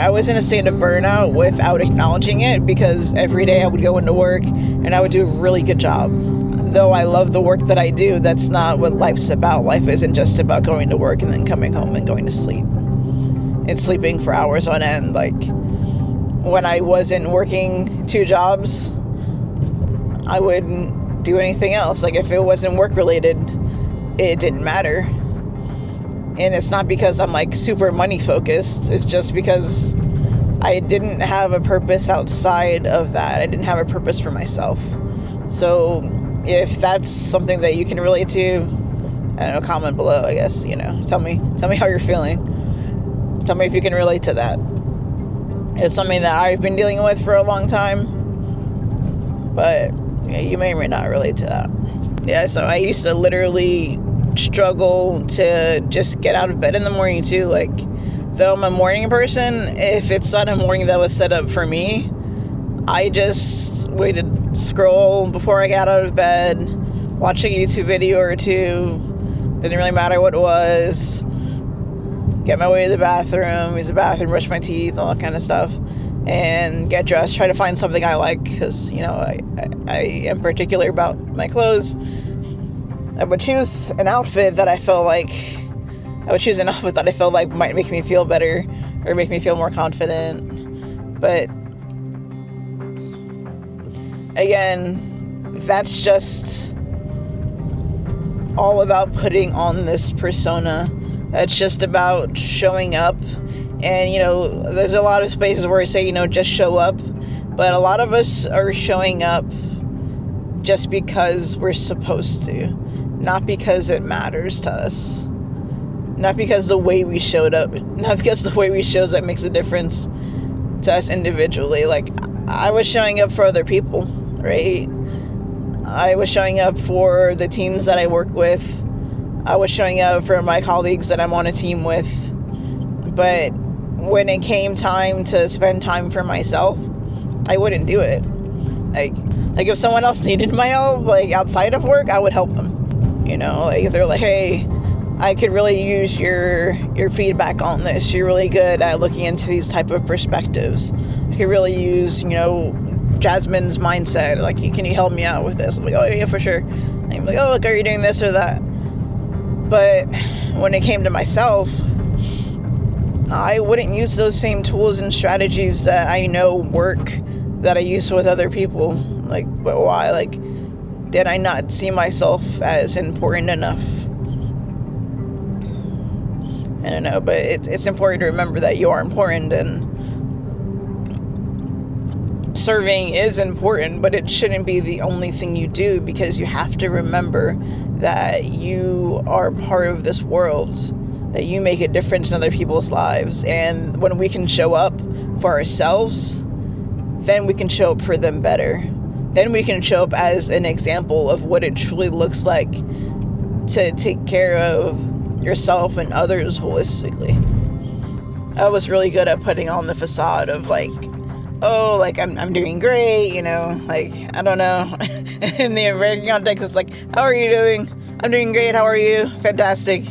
I was in a state of burnout without acknowledging it, because every day I would go into work and I would do a really good job. Though I love the work that I do, that's not what life's about. Life isn't just about going to work and then coming home and going to sleep. It's sleeping for hours on end. Like, when I wasn't working 2 jobs, I wouldn't do anything else. Like, if it wasn't work related, it didn't matter. And it's not because I'm like super money focused. It's just because I didn't have a purpose outside of that. I didn't have a purpose for myself. So if that's something that you can relate to, I don't know, comment below, I guess, tell me how you're feeling. Tell me if you can relate to that. It's something that I've been dealing with for a long time, but you may or may not relate to that. Yeah, so I used to literally struggle to just get out of bed in the morning too. Like, though I'm a morning person, if it's not a morning that was set up for me, I just waited, scroll before I got out of bed, watch a YouTube video or two, didn't really matter what it was, get my way to the bathroom, use the bathroom, brush my teeth, all that kind of stuff, and get dressed, try to find something I like, because, I am particular about my clothes. I would choose an outfit that I felt like might make me feel better or make me feel more confident. But again, that's just all about putting on this persona. That's just about showing up. And, there's a lot of spaces where I say, just show up. But a lot of us are showing up just because we're supposed to. Not because it matters to us. Not because the way we showed up. Not because the way we shows up makes a difference to us individually. Like, I was showing up for other people, right? I was showing up for the teams that I work with. I was showing up for my colleagues that I'm on a team with. But when it came time to spend time for myself, I wouldn't do it. Like if someone else needed my help, like outside of work, I would help them. Like if they're like, hey, I could really use your feedback on this. You're really good at looking into these type of perspectives. I could really use, Jasmine's mindset. Like, can you help me out with this? I'm like, oh yeah, for sure. And I'm like, oh, look, are you doing this or that? But when it came to myself, I wouldn't use those same tools and strategies that I know work that I use with other people. Like, but why? Like, did I not see myself as important enough? I don't know, but it's important to remember that you are important, and serving is important, but it shouldn't be the only thing you do, because you have to remember that you are part of this world, that you make a difference in other people's lives. And when we can show up for ourselves, then we can show up for them better. Then we can show up as an example of what it truly looks like to take care of yourself and others holistically. I was really good at putting on the facade of like, oh, like I'm doing great, like, I don't know. In the American context, it's like, how are you doing? I'm doing great. How are you? Fantastic.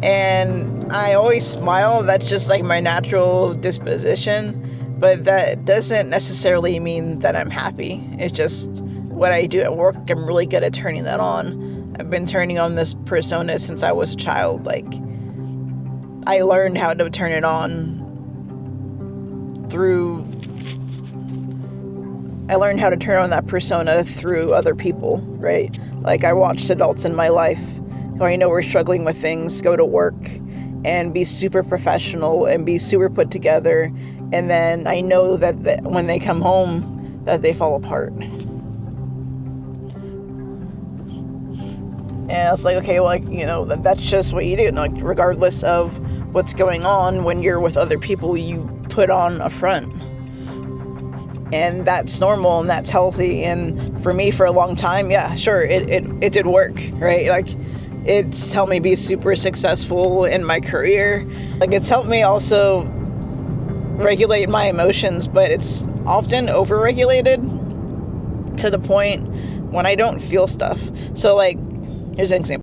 And I always smile. That's just like my natural disposition. But that doesn't necessarily mean that I'm happy. It's just what I do at work. I'm really good at turning that on. I've been turning on this persona since I was a child. Like, I learned how to turn it on that persona through other people, right? Like, I watched adults in my life who I know were struggling with things go to work and be super professional and be super put together. And then I know that when they come home, that they fall apart. And it's like, okay, well, that's just what you do. Like, regardless of what's going on, when you're with other people, you put on a front. And that's normal and that's healthy. And for me, for a long time, yeah, sure, it did work, right? Like, it's helped me be super successful in my career. Like, it's helped me also regulate my emotions, but it's often overregulated to the point when I don't feel stuff. So, like, here's an example.